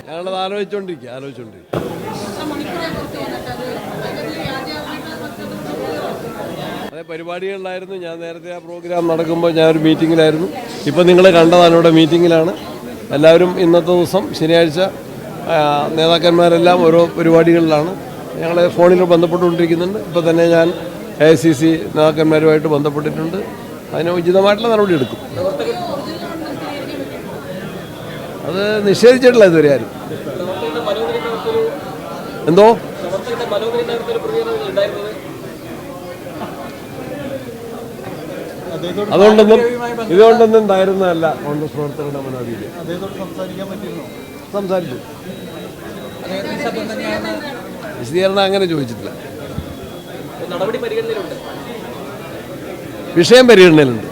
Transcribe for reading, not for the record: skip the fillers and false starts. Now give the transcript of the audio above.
ഞങ്ങളത് ആലോചിച്ചുകൊണ്ടിരിക്കുക. അതേ പരിപാടികളിലായിരുന്നു. ഞാൻ നേരത്തെ ആ പ്രോഗ്രാം നടക്കുമ്പോൾ ഞാനൊരു മീറ്റിങ്ങിലായിരുന്നു. ഇപ്പം നിങ്ങൾ കണ്ടതാണ്, ഇവിടെ മീറ്റിങ്ങിലാണ് എല്ലാവരും. ഇന്നത്തെ ദിവസം ശനിയാഴ്ച നേതാക്കന്മാരെല്ലാം ഓരോ പരിപാടികളിലാണ്. ഞങ്ങൾ ഫോണിൽ ബന്ധപ്പെട്ടുകൊണ്ടിരിക്കുന്നുണ്ട്. ഇപ്പോൾ തന്നെ ഞാൻ AICC നേതാക്കന്മാരുമായിട്ട് ബന്ധപ്പെട്ടിട്ടുണ്ട്. അതിന് ഉചിതമായിട്ടുള്ള നടപടി എടുക്കും. അത് നിഷേധിച്ചിട്ടില്ല ഇതുവരെ ആരും. എന്തോ ഇതുകൊണ്ടൊന്നും ഉണ്ടായിരുന്നതല്ല കോൺഗ്രസ് പ്രവർത്തകരുടെ മനോവീര്യം. സംസാരിച്ചു. വിശദീകരണം അങ്ങനെ ചോദിച്ചിട്ടില്ല. വിഷയം പരിഗണനയിലുണ്ട്.